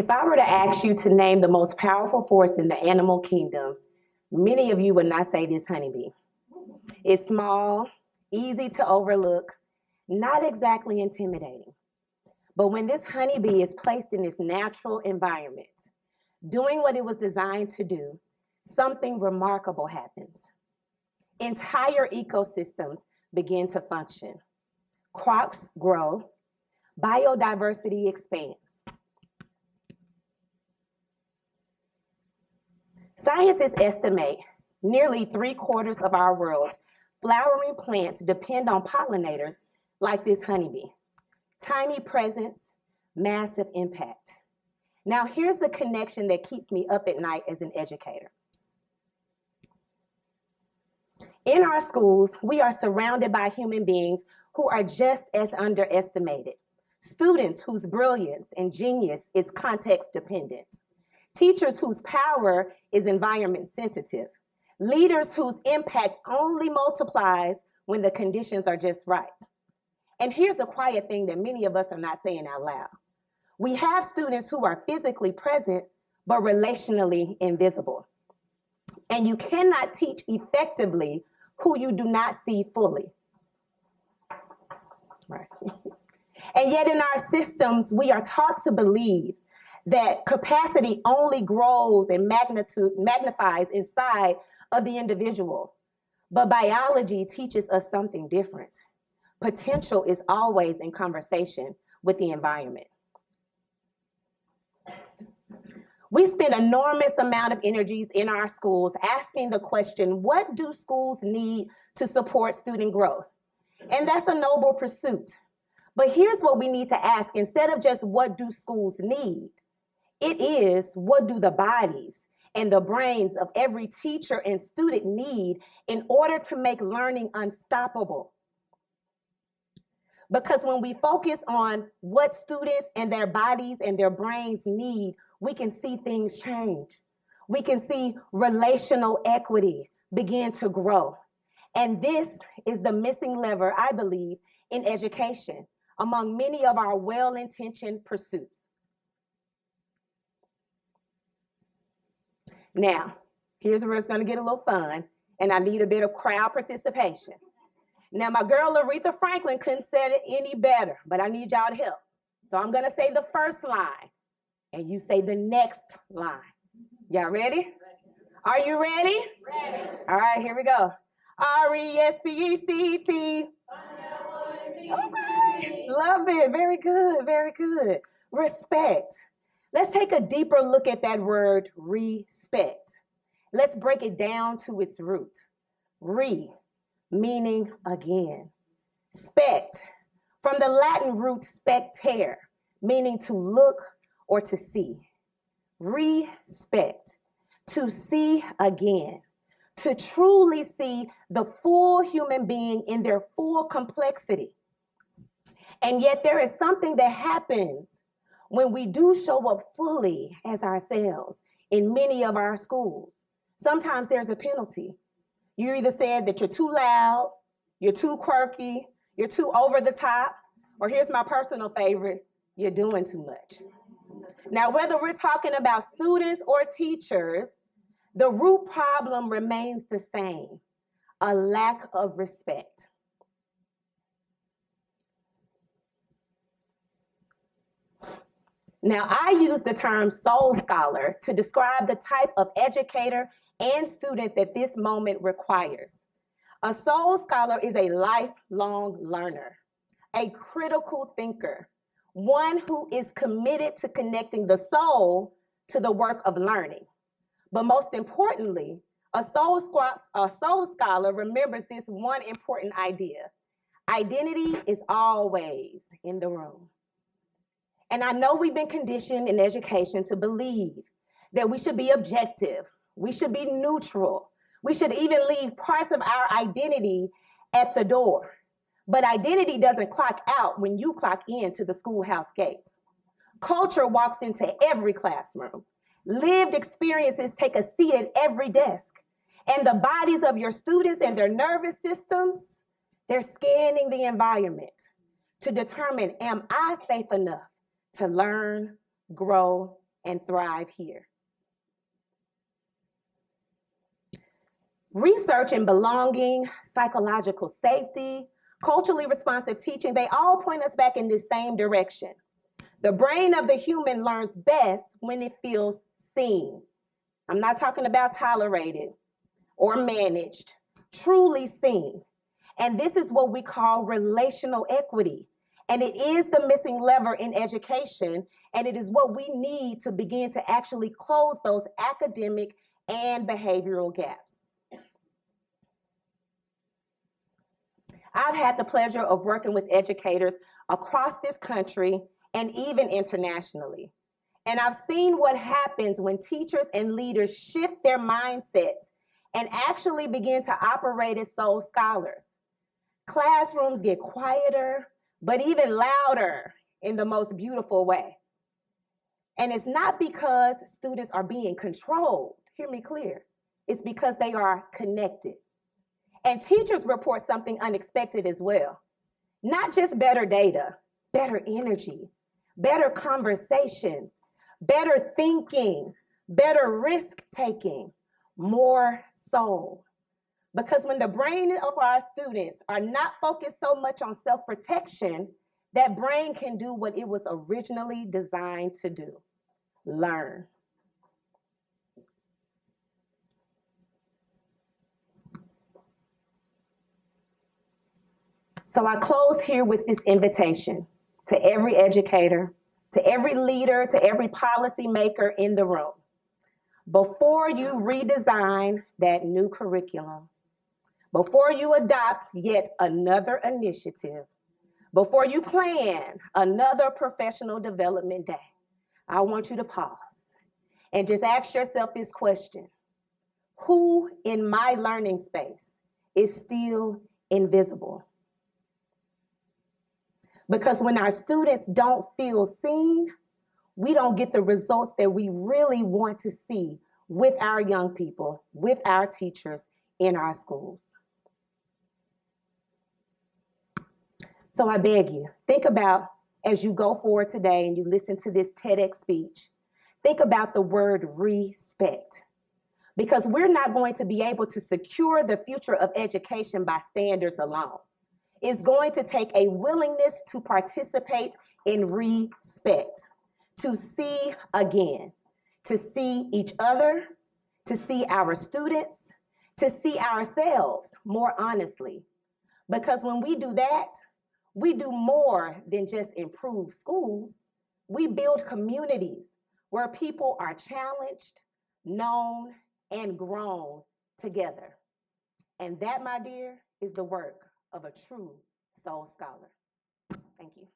If I were to ask you to name the most powerful force in the animal kingdom, many of you would not say this honeybee. It's small, easy to overlook, not exactly intimidating. But when this honeybee is placed in its natural environment, doing what it was designed to do, something remarkable happens. Entire ecosystems begin to function. Crops grow, biodiversity expands. Scientists estimate nearly 3/4 of our world's flowering plants depend on pollinators like this honeybee. Tiny presence, massive impact. Now, here's the connection that keeps me up at night as an educator. In our schools, we are surrounded by human beings who are just as underestimated. Students whose brilliance and genius is context dependent. Teachers whose power is environment sensitive. Leaders whose impact only multiplies when the conditions are just right. And here's the quiet thing that many of us are not saying out loud. We have students who are physically present, but relationally invisible. And you cannot teach effectively who you do not see fully. Right. And yet in our systems, we are taught to believe that capacity only grows and magnifies inside of the individual. But biology teaches us something different. Potential is always in conversation with the environment. We spend enormous amount of energies in our schools asking the question, what do schools need to support student growth? And that's a noble pursuit. But here's what we need to ask, instead of just what do schools need, it is what do the bodies and the brains of every teacher and student need in order to make learning unstoppable? Because when we focus on what students and their bodies and their brains need, we can see things change. We can see relational equity begin to grow. And this is the missing lever, I believe, in education among many of our well-intentioned pursuits. Now, here's where it's going to get a little fun, and I need a bit of crowd participation. Now, my girl Aretha Franklin couldn't say it any better, but I need y'all to help. So I'm going to say the first line, and you say the next line. Y'all ready? Are you ready? Ready. All right, here we go. R-E-S-P-E-C-T. Okay, love it. Very good, very good. Respect. Let's take a deeper look at that word, respect. Let's break it down to its root. Re, meaning again. Spect, from the Latin root spectere, meaning to look or to see. Respect, to see again, to truly see the full human being in their full complexity. And yet there is something that happens when we do show up fully as ourselves in many of our schools. Sometimes there's a penalty. You either said that you're too loud, you're too quirky, you're too over the top, or here's my personal favorite, you're doing too much. Now, whether we're talking about students or teachers, the root problem remains the same, a lack of respect. Now, I use the term soul scholar to describe the type of educator and student that this moment requires. A soul scholar is a lifelong learner, a critical thinker, one who is committed to connecting the soul to the work of learning. But most importantly, a soul scholar remembers this one important idea. Identity is always in the room. And I know we've been conditioned in education to believe that we should be objective, we should be neutral, we should even leave parts of our identity at the door. But identity doesn't clock out when you clock into the schoolhouse gate. Culture walks into every classroom. Lived experiences take a seat at every desk. And the bodies of your students and their nervous systems, they're scanning the environment to determine, am I safe enough to learn, grow, and thrive here. Research in belonging, psychological safety, culturally responsive teaching, they all point us back in this same direction. The brain of the human learns best when it feels seen. I'm not talking about tolerated or managed, truly seen. And this is what we call relational equity. And it is the missing lever in education, and it is what we need to begin to actually close those academic and behavioral gaps. I've had the pleasure of working with educators across this country and even internationally. And I've seen what happens when teachers and leaders shift their mindsets and actually begin to operate as soul scholars. Classrooms get quieter, but even louder in the most beautiful way. And it's not because students are being controlled, hear me clear. It's because they are connected. And teachers report something unexpected as well. Not just better data, better energy, better conversations, better thinking, better risk taking, more soul. Because when the brain of our students are not focused so much on self-protection, that brain can do what it was originally designed to do, learn. So I close here with this invitation to every educator, to every leader, to every policymaker in the room. Before you redesign that new curriculum, before you adopt yet another initiative, before you plan another professional development day, I want you to pause and just ask yourself this question: who in my learning space is still invisible? Because when our students don't feel seen, we don't get the results that we really want to see with our young people, with our teachers in our schools. So I beg you, think about, as you go forward today and you listen to this TEDx speech, think about the word respect. Because we're not going to be able to secure the future of education by standards alone. It's going to take a willingness to participate in respect, to see again, to see each other, to see our students, to see ourselves more honestly. Because when we do that, we do more than just improve schools. We build communities where people are challenged, known, and grown together. And that, my dear, is the work of a true soul scholar. Thank you.